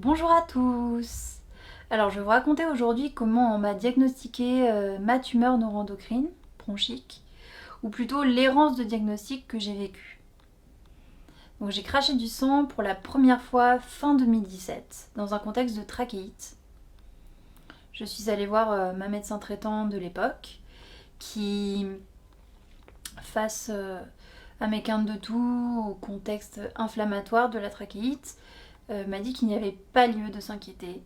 Bonjour à tous. Alors je vais vous raconter aujourd'hui comment on m'a diagnostiqué ma tumeur neuroendocrine bronchique, ou plutôt l'errance de diagnostic que j'ai vécue. Donc j'ai craché du sang pour la première fois fin 2017 dans un contexte de trachéite. Je suis allée voir ma médecin traitant de l'époque qui, face à mes quintes de toux, au contexte inflammatoire de la trachéite, m'a dit qu'il n'y avait pas lieu de s'inquiéter.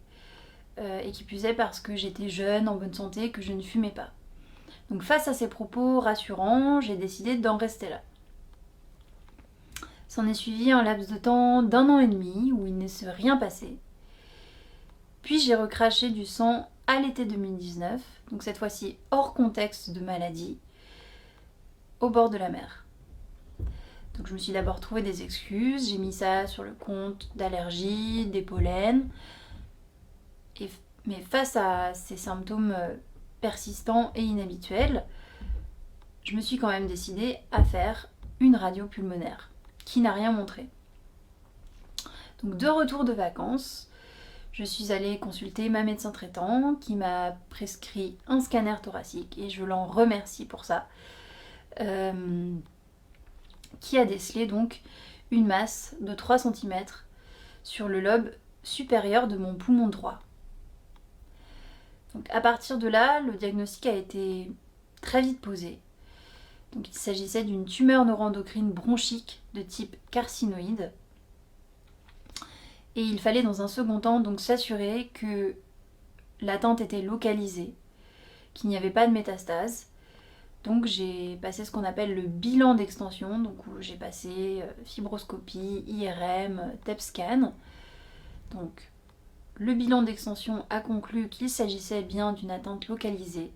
Et qui plus est parce que j'étais jeune, en bonne santé, que je ne fumais pas. Donc face à ces propos rassurants, j'ai décidé d'en rester là. S'en est suivi un laps de temps d'1 an et demi où il ne s'est rien passé. Puis j'ai recraché du sang à l'été 2019, donc cette fois-ci hors contexte de maladie, au bord de la mer. Donc je me suis d'abord trouvé des excuses, j'ai mis ça sur le compte d'allergies, des pollens. Mais face à ces symptômes persistants et inhabituels, je me suis quand même décidée à faire une radio pulmonaire qui n'a rien montré. Donc de retour de vacances, je suis allée consulter ma médecin traitant qui m'a prescrit un scanner thoracique et je l'en remercie pour ça, qui a décelé donc une masse de 3 cm sur le lobe supérieur de mon poumon droit. Donc à partir de là, le diagnostic a été très vite posé. Donc il s'agissait d'une tumeur neuroendocrine bronchique de type carcinoïde. Et il fallait dans un second temps donc s'assurer que l'atteinte était localisée, qu'il n'y avait pas de métastase. Donc j'ai passé ce qu'on appelle le bilan d'extension, donc où j'ai passé fibroscopie, IRM, TEP scan. Donc le bilan d'extension a conclu qu'il s'agissait bien d'une atteinte localisée,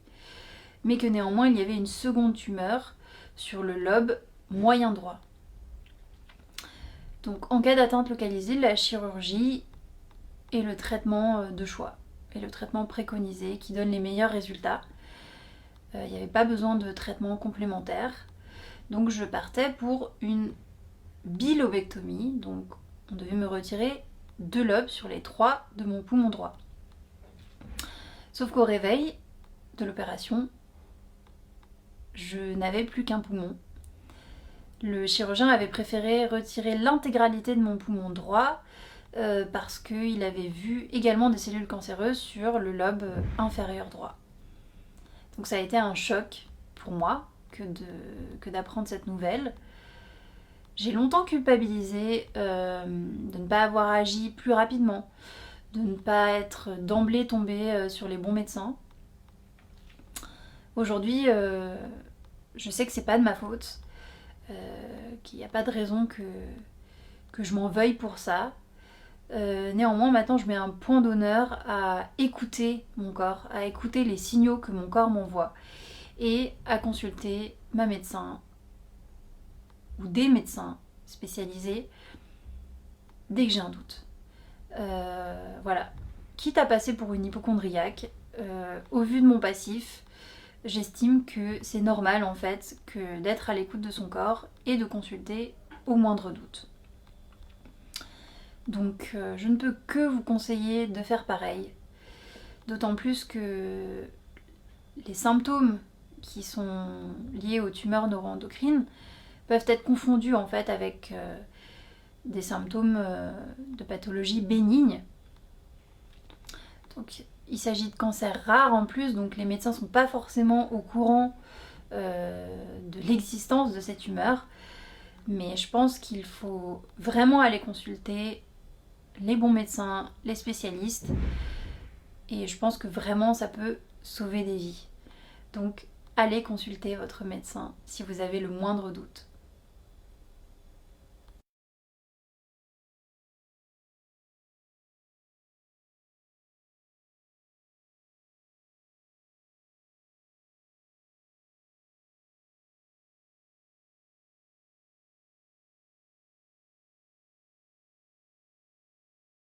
mais que néanmoins il y avait une seconde tumeur sur le lobe moyen droit. Donc en cas d'atteinte localisée, la chirurgie est le traitement de choix, et le traitement préconisé qui donne les meilleurs résultats. Il n'y avait pas besoin de traitement complémentaire, donc je partais pour une bilobectomie, donc on devait me retirer 2 lobes sur les 3 de mon poumon droit. Sauf qu'au réveil de l'opération, je n'avais plus qu'un poumon. Le chirurgien avait préféré retirer l'intégralité de mon poumon droit parce qu'il avait vu également des cellules cancéreuses sur le lobe inférieur droit. Donc ça a été un choc pour moi que d'apprendre cette nouvelle. J'ai longtemps culpabilisé de ne pas avoir agi plus rapidement, de ne pas être d'emblée tombée sur les bons médecins. Aujourd'hui, je sais que c'est pas de ma faute, qu'il n'y a pas de raison que je m'en veuille pour ça. Néanmoins, maintenant, je mets un point d'honneur à écouter mon corps, à écouter les signaux que mon corps m'envoie et à consulter ma médecin ou des médecins spécialisés dès que j'ai un doute. Voilà. Quitte à passer pour une hypocondriaque, au vu de mon passif, j'estime que c'est normal en fait que d'être à l'écoute de son corps et de consulter au moindre doute. Donc je ne peux que vous conseiller de faire pareil. D'autant plus que les symptômes qui sont liés aux tumeurs neuroendocrines peuvent être confondus en fait avec des symptômes de pathologie bénigne. Donc il s'agit de cancers rares en plus, donc les médecins ne sont pas forcément au courant de l'existence de ces tumeurs. Mais je pense qu'il faut vraiment aller consulter les bons médecins, les spécialistes. Et je pense que vraiment ça peut sauver des vies. Donc allez consulter votre médecin si vous avez le moindre doute.